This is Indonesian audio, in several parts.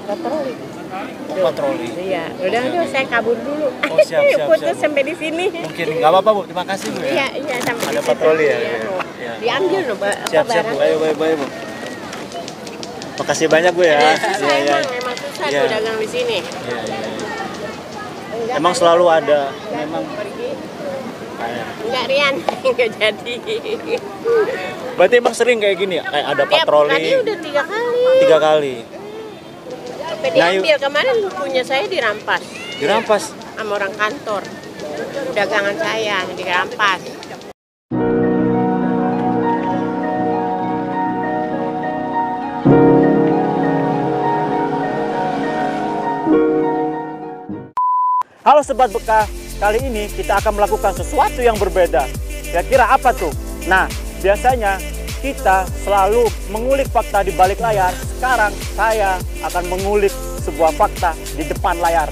patroli. Oh, patroli. Iya, udah saya kabur dulu. Oh, siap. Putus sampai di sini. Mungkin nggak apa-apa Bu, terima kasih Bu ya. Iya, sampai Ada di situ. patroli ya. Iya, Bu. Iya. Diambil loh, Mbak. Siap Bu, ayo Bu. Makasih banyak Bu ya. Susah emang susah Iya. tuh dagang di sini. Iya. Emang selalu ada, memang. Enggak Rian, enggak jadi. Berarti emang sering kayak gini, kayak ada patroli. Tadi udah 3 kali. 3 kali. Sampai Nah, diambil kemarin punya saya dirampas Dirampas. sama orang kantor. Dagangan saya dirampas. Halo Sobat Bekah, kali ini kita akan melakukan sesuatu yang berbeda. Kira-kira apa tuh? Nah, biasanya kita selalu mengulik fakta di balik layar. Sekarang saya akan mengulik sebuah fakta di depan layar.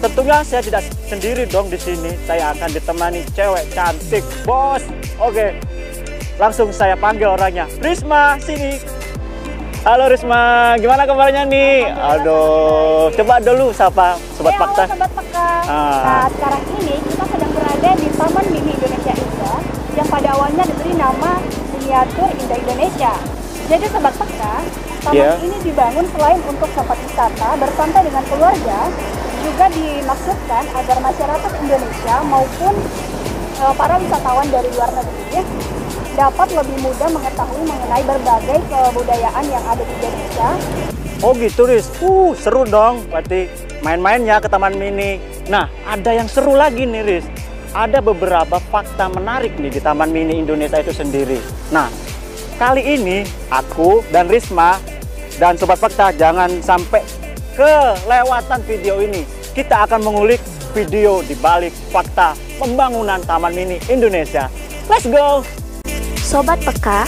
Tentunya saya tidak sendiri dong di sini. Saya akan ditemani cewek cantik, bos. Oke, langsung saya panggil orangnya. Risma, sini. Halo Risma, gimana kabarnya nih? Aduh, coba dulu sapa Sobat Fakta. Halo Sobat Bekah. Nah, sekarang ini kita sedang berada di Taman Mini Indonesia Indah yang pada awalnya diberi nama Miniatur Indah Indonesia. Jadi Sobat Bekah, taman ini dibangun selain untuk tempat wisata bersantai dengan keluarga, juga dimaksudkan agar masyarakat Indonesia maupun para wisatawan dari luar negeri dapat lebih mudah mengetahui mengenai berbagai kebudayaan yang ada di Indonesia. Oh gitu Riz, seru dong berarti main-mainnya ke Taman Mini. Nah, ada yang seru lagi nih Riz. Ada beberapa fakta menarik nih di Taman Mini Indonesia itu sendiri. Nah, kali ini aku dan Risma dan Sobat Fakta jangan sampai kelewatan video ini. Kita akan mengulik video di balik fakta pembangunan Taman Mini Indonesia. Let's go! Sobat Peka,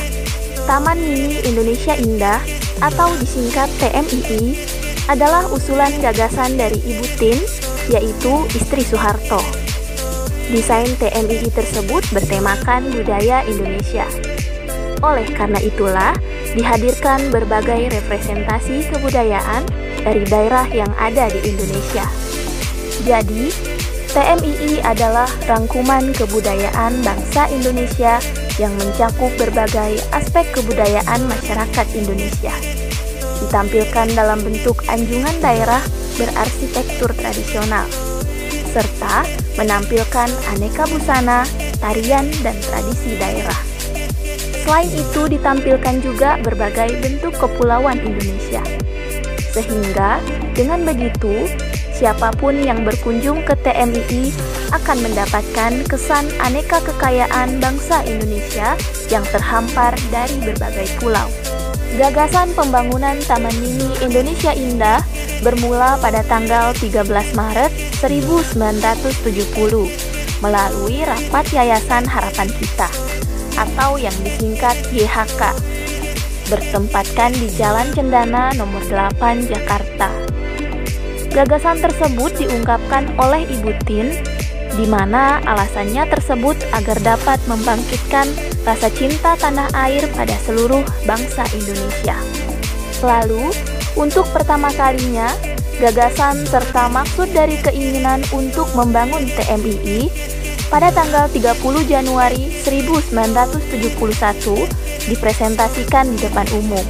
Taman Mini Indonesia Indah atau disingkat TMII adalah usulan gagasan dari Ibu Tin, yaitu istri Soeharto. Desain TMII tersebut bertemakan budaya Indonesia. Oleh karena itulah, dihadirkan berbagai representasi kebudayaan dari daerah yang ada di Indonesia. Jadi, TMII adalah rangkuman kebudayaan bangsa Indonesia yang mencakup berbagai aspek kebudayaan masyarakat Indonesia. Ditampilkan dalam bentuk anjungan daerah berarsitektur tradisional, serta menampilkan aneka busana, tarian, dan tradisi daerah. Selain itu, ditampilkan juga berbagai bentuk kepulauan Indonesia. Sehingga, dengan begitu, siapapun yang berkunjung ke TMII akan mendapatkan kesan aneka kekayaan bangsa Indonesia yang terhampar dari berbagai pulau. Gagasan pembangunan Taman Mini Indonesia Indah bermula pada tanggal 13 Maret 1970 melalui Rapat Yayasan Harapan Kita atau yang disingkat YHK, bertempatkan di Jalan Cendana nomor 8 Jakarta. Gagasan tersebut diungkapkan oleh Ibu Tin, di mana alasannya tersebut agar dapat membangkitkan rasa cinta tanah air pada seluruh bangsa Indonesia. Lalu, untuk pertama kalinya, gagasan serta maksud dari keinginan untuk membangun TMII pada tanggal 30 Januari 1971 dipresentasikan di depan umum,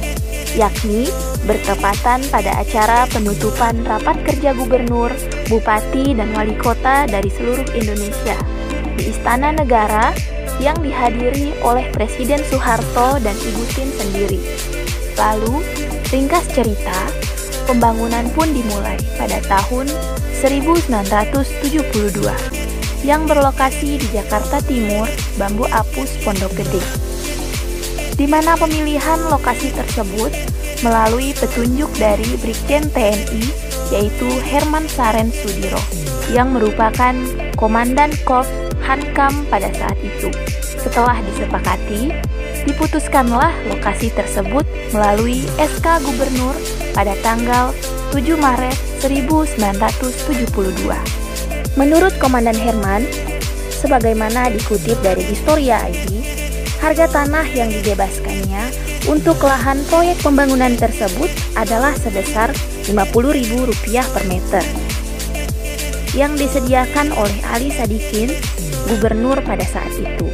yakni bertepatan pada acara penutupan rapat kerja gubernur, bupati, dan wali kota dari seluruh Indonesia di Istana Negara yang dihadiri oleh Presiden Soeharto dan Ibu Tin sendiri. Lalu, ringkas cerita, pembangunan pun dimulai pada tahun 1972 yang berlokasi di Jakarta Timur, Bambu Apus, Pondok Gede, di mana pemilihan lokasi tersebut melalui petunjuk dari Brigjen TNI, yaitu Herman Saren Sudiro, yang merupakan Komandan Korps Hankam pada saat itu. Setelah disepakati, diputuskanlah lokasi tersebut melalui SK Gubernur pada tanggal 7 Maret 1972. Menurut Komandan Herman, sebagaimana dikutip dari Historia ID, harga tanah yang dibebaskannya Untuk lahan proyek pembangunan tersebut adalah sebesar Rp50.000 per meter yang disediakan oleh Ali Sadikin, gubernur pada saat itu.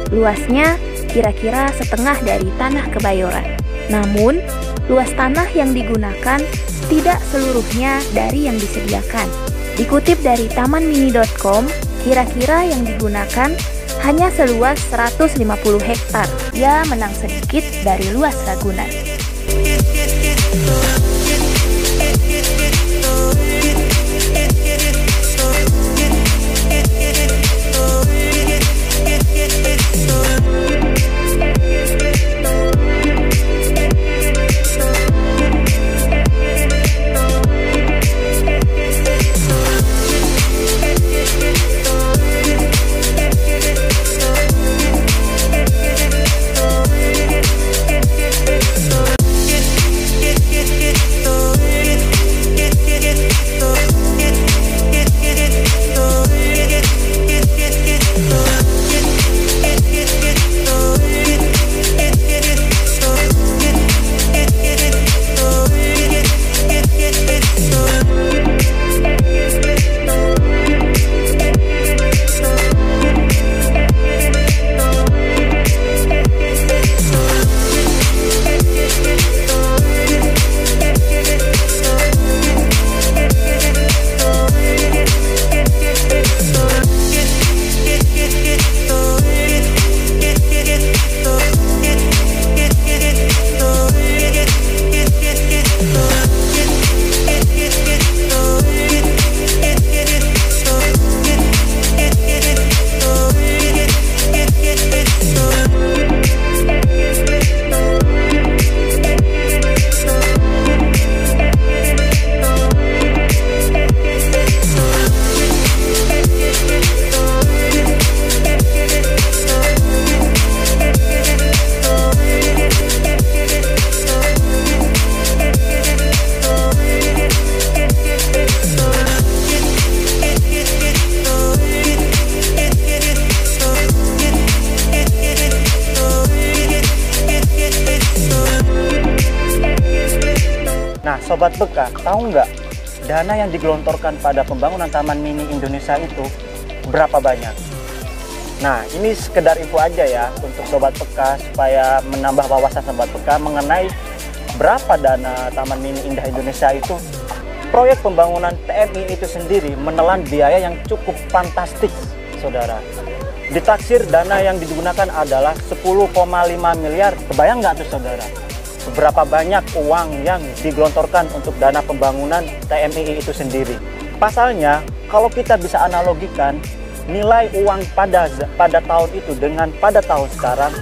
Luasnya kira-kira setengah dari tanah Kebayoran. Namun, luas tanah yang digunakan tidak seluruhnya dari yang disediakan. Dikutip dari tamanmini.com, kira-kira yang digunakan hanya seluas 150 hektar. Ya, menang sedikit dari luas Ragunan. Nah, Sobat Beka, tahu nggak dana yang digelontorkan pada pembangunan Taman Mini Indonesia itu berapa banyak? Nah, ini sekedar info aja ya untuk Sobat Beka supaya menambah wawasan Sobat Beka mengenai berapa dana Taman Mini Indah Indonesia itu. Proyek pembangunan TMI itu sendiri menelan biaya yang cukup fantastis, saudara. Ditaksir dana yang digunakan adalah 10,5 miliar. Kebayang nggak tuh, saudara? Berapa banyak uang yang digelontorkan untuk dana pembangunan TMII itu sendiri. Pasalnya, kalau kita bisa analogikan nilai uang pada tahun itu dengan pada tahun sekarang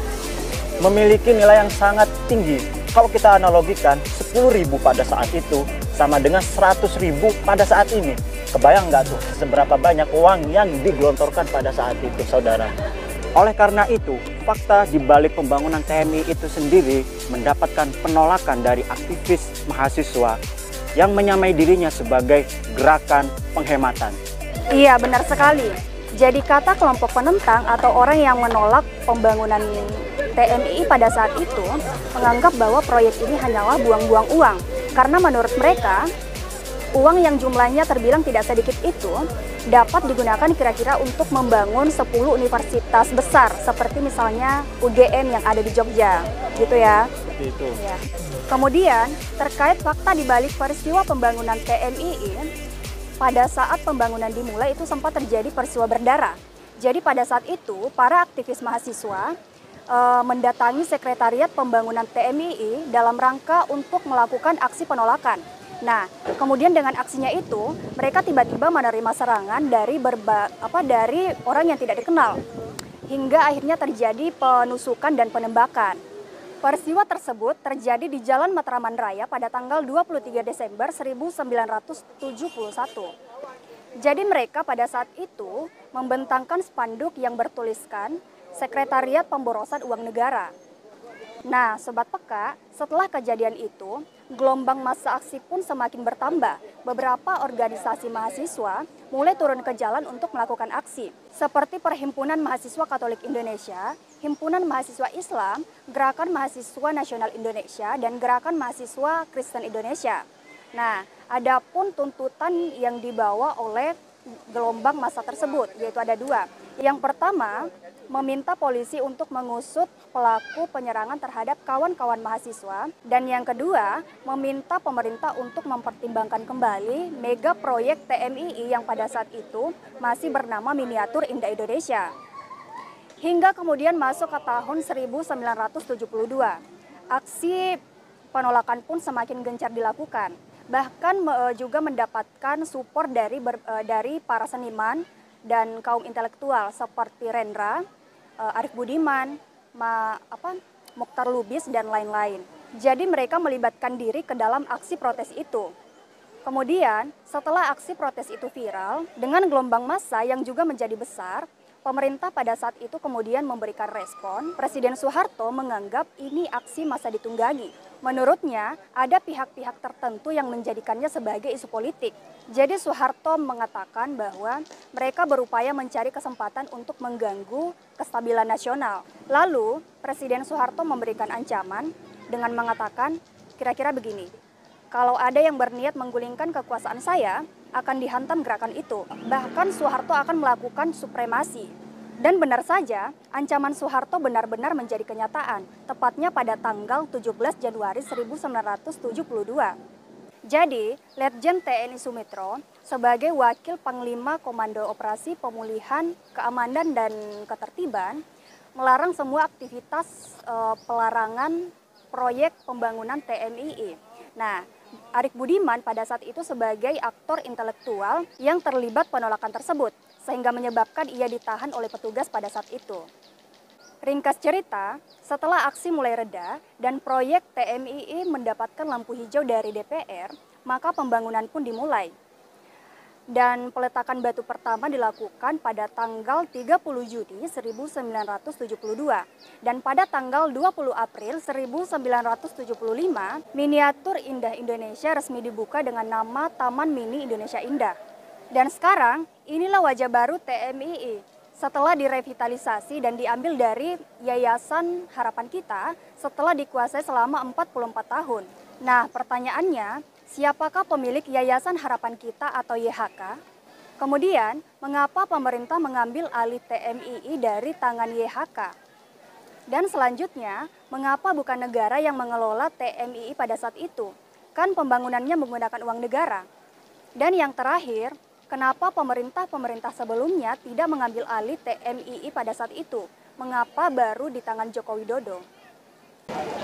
memiliki nilai yang sangat tinggi. Kalau kita analogikan 10.000 pada saat itu sama dengan 100.000 pada saat ini. Kebayang nggak tuh seberapa banyak uang yang digelontorkan pada saat itu, saudara? Oleh karena itu, fakta di balik pembangunan TMI itu sendiri mendapatkan penolakan dari aktivis mahasiswa yang menyamai dirinya sebagai gerakan penghematan. Iya, benar sekali. Jadi kata kelompok penentang atau orang yang menolak pembangunan TMI pada saat itu menganggap bahwa proyek ini hanyalah buang-buang uang. Karena menurut mereka, uang yang jumlahnya terbilang tidak sedikit itu dapat digunakan kira-kira untuk membangun 10 universitas besar seperti misalnya UGM yang ada di Jogja, gitu ya. Seperti itu. Ya. Kemudian terkait fakta di balik peristiwa pembangunan TMII, pada saat pembangunan dimulai itu sempat terjadi peristiwa berdarah. Jadi pada saat itu para aktivis mahasiswa mendatangi sekretariat pembangunan TMII dalam rangka untuk melakukan aksi penolakan. Nah, kemudian dengan aksinya itu, mereka tiba-tiba menerima serangan dari orang yang tidak dikenal. Hingga akhirnya terjadi penusukan dan penembakan. Peristiwa tersebut terjadi di Jalan Matraman Raya pada tanggal 23 Desember 1971. Jadi mereka pada saat itu membentangkan spanduk yang bertuliskan Sekretariat Pemborosan Uang Negara. Nah, Sobat Peka, setelah kejadian itu, gelombang massa aksi pun semakin bertambah. Beberapa organisasi mahasiswa mulai turun ke jalan untuk melakukan aksi, seperti Perhimpunan Mahasiswa Katolik Indonesia, Himpunan Mahasiswa Islam, Gerakan Mahasiswa Nasional Indonesia, dan Gerakan Mahasiswa Kristen Indonesia. Nah, adapun tuntutan yang dibawa oleh gelombang massa tersebut, yaitu ada dua. Yang pertama, meminta polisi untuk mengusut pelaku penyerangan terhadap kawan-kawan mahasiswa. Dan yang kedua, meminta pemerintah untuk mempertimbangkan kembali mega proyek TMII yang pada saat itu masih bernama Miniatur Indah Indonesia. Hingga kemudian masuk ke tahun 1972, aksi penolakan pun semakin gencar dilakukan. Bahkan juga mendapatkan support dari para seniman dan kaum intelektual seperti Rendra, Arif Budiman, Mokhtar Lubis, dan lain-lain. Jadi mereka melibatkan diri ke dalam aksi protes itu. Kemudian setelah aksi protes itu viral, dengan gelombang massa yang juga menjadi besar, pemerintah pada saat itu kemudian memberikan respon. Presiden Soeharto menganggap ini aksi massa ditunggangi. Menurutnya, ada pihak-pihak tertentu yang menjadikannya sebagai isu politik. Jadi Soeharto mengatakan bahwa mereka berupaya mencari kesempatan untuk mengganggu kestabilan nasional. Lalu, Presiden Soeharto memberikan ancaman dengan mengatakan kira-kira begini, kalau ada yang berniat menggulingkan kekuasaan saya, akan dihantam gerakan itu. Bahkan Soeharto akan melakukan supremasi. Dan benar saja, ancaman Soeharto benar-benar menjadi kenyataan, tepatnya pada tanggal 17 Januari 1972. Jadi, Letjen TNI Sumitro sebagai Wakil Panglima Komando Operasi Pemulihan Keamanan dan Ketertiban melarang semua aktivitas pelarangan proyek pembangunan TMII. Nah, Arif Budiman pada saat itu sebagai aktor intelektual yang terlibat penolakan tersebut, sehingga menyebabkan ia ditahan oleh petugas pada saat itu. Ringkas cerita, setelah aksi mulai reda dan proyek TMII mendapatkan lampu hijau dari DPR, maka pembangunan pun dimulai. Dan peletakan batu pertama dilakukan pada tanggal 30 Juni 1972. Dan pada tanggal 20 April 1975, Miniatur Indah Indonesia resmi dibuka dengan nama Taman Mini Indonesia Indah. Dan sekarang, inilah wajah baru TMII. Setelah direvitalisasi dan diambil dari Yayasan Harapan Kita setelah dikuasai selama 44 tahun. Nah, pertanyaannya, siapakah pemilik Yayasan Harapan Kita atau YHK? Kemudian, mengapa pemerintah mengambil alih TMII dari tangan YHK? Dan selanjutnya, mengapa bukan negara yang mengelola TMII pada saat itu? Kan pembangunannya menggunakan uang negara. Dan yang terakhir, kenapa pemerintah sebelumnya tidak mengambil alih TMII pada saat itu? Mengapa baru di tangan Joko Widodo?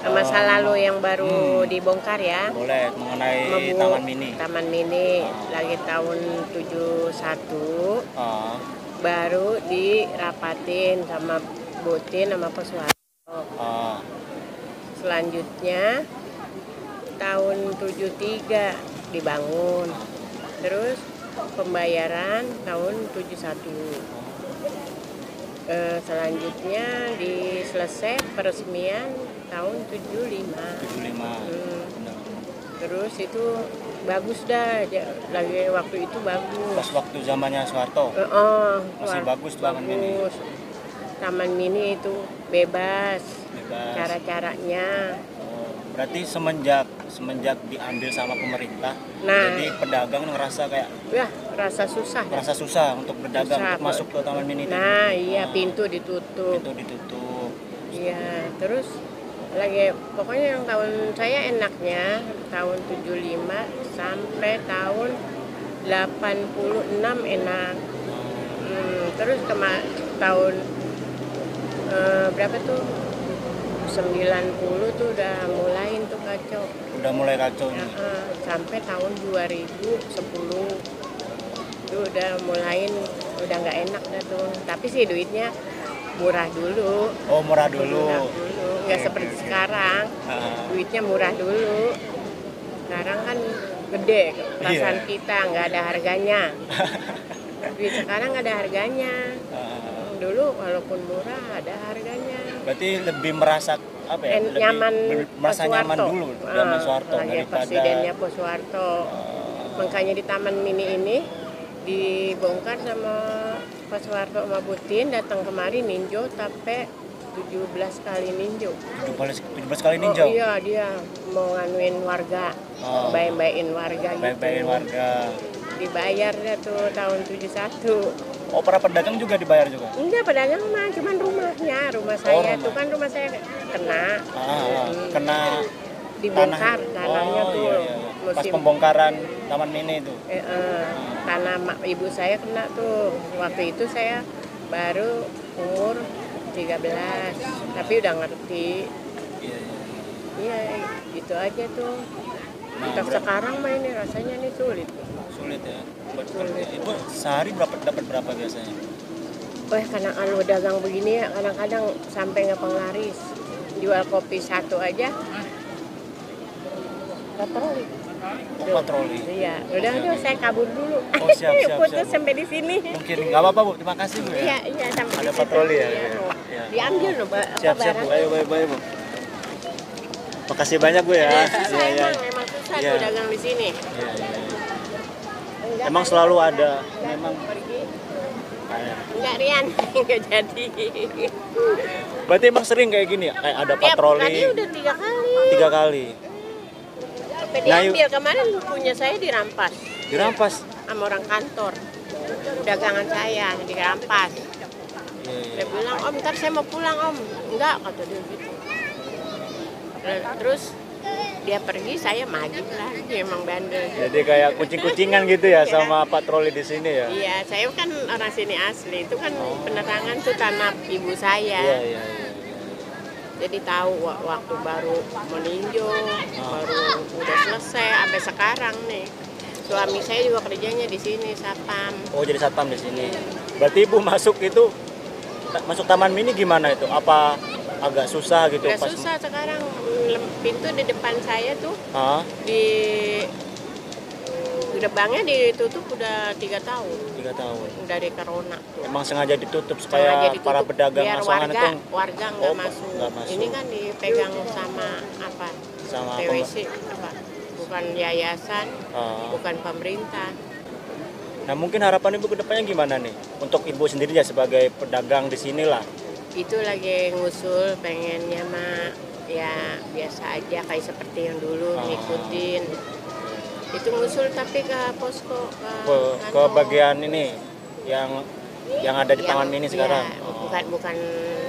Masa lalu yang baru dibongkar ya. Boleh, mengenai Taman Mini. Taman Mini lagi tahun 71 baru dirapatin sama Butin sama Pak Soeharto. Selanjutnya tahun 73 dibangun. Terus pembayaran tahun 71. Selanjutnya diselesai peresmian tahun 75. Terus itu bagus dah, lagi waktu itu bagus. Pas waktu zamannya Soeharto. Masih bagus Taman Mini. Taman Mini itu bebas. Cara-caranya. Berarti semenjak diambil sama pemerintah, nah, jadi pedagang ngerasa kayak rasa susah. Rasa susah untuk berdagang, susah, untuk masuk ke Taman Mini itu. Nah, iya, pintu ditutup. Iya, terus lagi pokoknya yang tahun saya enaknya tahun 75 sampai tahun 86 enak. Terus tahun berapa tuh? 90 tuh udah mulai tuh kacau. Udah mulai kacau. Sampai tahun 2010 itu udah mulai udah nggak enak dah tuh. Tapi sih duitnya murah dulu. Oh, murah dulu. Nggak seperti sekarang. Duitnya murah dulu. Sekarang kan gede perasaan kita, nggak ada harganya. Duit sekarang nggak ada harganya. Dulu walaupun murah ada harganya. Berarti lebih merasa apa ya? Lebih nyaman merasa nyaman Soeharto. dulu zaman Soeharto Lagi daripada presidennya Pak Soeharto. Makanya di Taman Mini ini dibongkar sama Pak Soeharto sama Butin, datang kemari ninjau sampai 17 kali ninjau. 17 kali ninjau. Oh, iya, dia mau nganuin warga, baik-baikin warga gitu. Baik-baikin warga. Dibayar dia tuh tahun 71. Oh, para pedagang juga dibayar juga? Enggak, pedagang mah cuman rumah saya tuh kan rumah saya kena. Kena dibongkar tanahnya oh, tuh. iya. Pas pembongkaran Taman Mini itu. Tanah ibu saya kena tuh. Waktu itu saya baru umur 13, tapi udah ngerti. Iya, itu aja tuh. Untuk sekarang mah ini rasanya nih sulit. Sulit ya. Ibu sehari dapat berapa biasanya? Karena kalau dagang begini ya kadang-kadang sampai nggak penglaris. Jual kopi satu aja. Patroli. Patroli. Iya, udah saya kabur dulu. Oh, siap. Putus sampai di sini. Mungkin nggak apa-apa Bu, terima kasih Bu ya. Iya sampai ada di patroli ya. Iya. Ya. Diambil loh, Mbak. Siap Bu. Ayo Bu. Makasih banyak Bu ya. Susah emang susah tuh dagang di sini. Emang selalu ada memang pergi. Enggak Rian, enggak jadi. Berarti emang sering kayak gini ya? Kayak ada patroli. Tadi udah 3 kali. 3 kali. Sampai diambil kemarin punya saya dirampas. Dirampas Sama orang kantor. Dagangan saya dirampas. Dia bilang, "Om, ntar saya mau pulang, Om." Enggak, kata dia gitu. Terus dia pergi, saya maju lagi, emang bandel. Jadi kayak kucing-kucingan gitu ya sama patroli di sini ya? Iya, saya kan orang sini asli, itu kan penerangan tuh tanah ibu saya. Iya. Jadi tahu waktu baru meninjau, baru udah selesai, sampai sekarang nih. Suami saya juga kerjanya di sini, satpam. Oh, jadi satpam di sini. Berarti Ibu masuk Taman Mini gimana itu? Apa agak susah gitu? Nggak susah sekarang, pintu di depan saya tuh di gerbangnya ditutup udah 3 tahun. 3 tahun. Dari corona tuh. Emang sengaja ditutup supaya para pedagang biar asongan itu warga nggak masuk. Ini kan dipegang sama apa? Sama TWC apa? Bukan yayasan, bukan pemerintah. Nah, mungkin harapan Ibu ke depannya gimana nih? Untuk Ibu sendiri ya sebagai pedagang di sini lah. Itu lagi ngusul pengennya mah ya biasa aja kayak seperti yang dulu ngikutin. Itu ngusul tapi ke posko ke bagian ini yang ada di Taman Mini sekarang. Bukan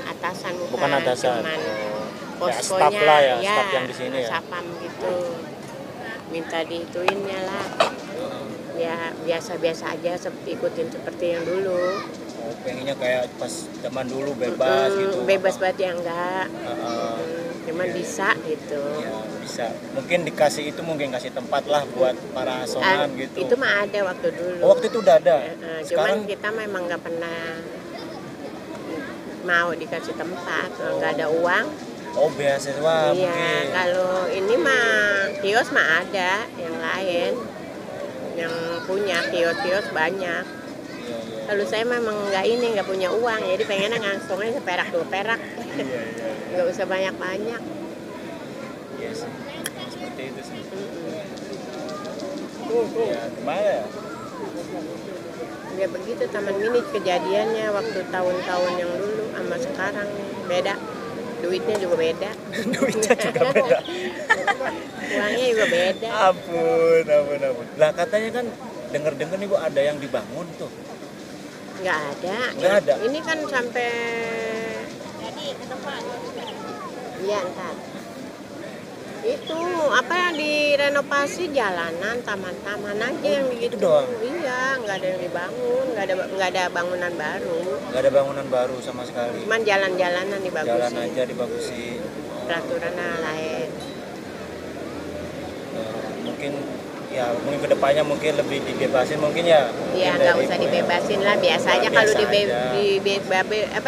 atasan, bukan atasan. Cuman poskonya poskonya staff lah ya, staff yang di sini ya. Sapam gitu. Minta diituinnya lah. Ya biasa-biasa aja ikutin seperti yang dulu. Pengennya kayak pas zaman dulu bebas gitu. Bebas banget ya enggak. Cuman bisa gitu. Ya, bisa. Mungkin dikasih kasih tempat lah buat para asongan gitu. Itu mah ada waktu dulu. Oh, waktu itu udah ada. Cuman kita memang nggak pernah mau dikasih tempat, nggak ada uang. Oh, beasiswa iya, mungkin. Kalau ini mah kios mah ada yang lain. Yang punya kios banyak. Kalau saya memang nggak punya uang, jadi pengennya ngangsungnya seperak 2 perak. Nggak usah banyak-banyak. Yes, seperti itu sih. Ya, gimana ya? Ya begitu Taman Mini kejadiannya waktu tahun-tahun yang dulu sama sekarang beda. Duitnya juga beda. Duitnya juga beda. Uangnya juga beda. Ampun. Lah katanya kan dengar-dengar nih Bu ada yang dibangun tuh. Nggak ada. Ini kan sampai iya entar. Itu apa direnovasi jalanan, taman-taman aja yang gitu doang. Iya, nggak ada yang dibangun, nggak ada bangunan baru. Nggak ada bangunan baru sama sekali. Cuman jalan-jalanan dibagusin. Jalan aja dibagusin. Peraturan lain. Mungkin kedepannya mungkin lebih dibebasin mungkin ya. Iya, nggak usah dibebasin lah, biasa aja. Kalau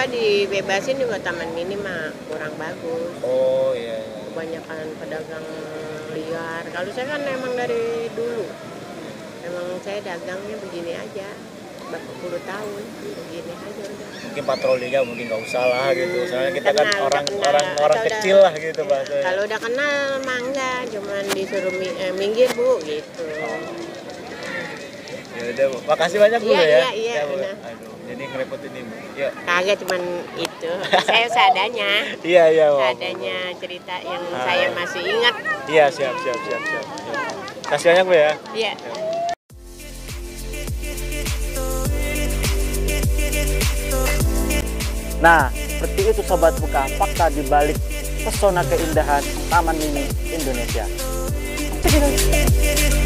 dibebasin juga Taman Mini mah kurang bagus. Oh iya. Kebanyakan pedagang liar. Kalau saya kan emang dari dulu, emang saya dagangnya begini aja. berapa puluh tahun begini aja udah. Mungkin patrolinya mungkin nggak usah lah gitu. Soalnya kita kan Kenal, orang atau kecil lah gitu bahasanya. Kalau udah kenal mah enggak, cuman disuruh minggir Bu gitu. Ya udah Bu, makasih banyak Bu Iya, ya. iya, Bu. nah. Aduh, jadi ngerepotin nih Bu. Yuk. Kagak cuman itu, saya seadanya. Iya Bu. Seadanya cerita yang saya masih ingat. Iya siap. Kasih banyak Bu ya. Iya. Nah, seperti itu Sobat Buka, fakta di balik pesona keindahan Taman Mini Indonesia. Cekidot.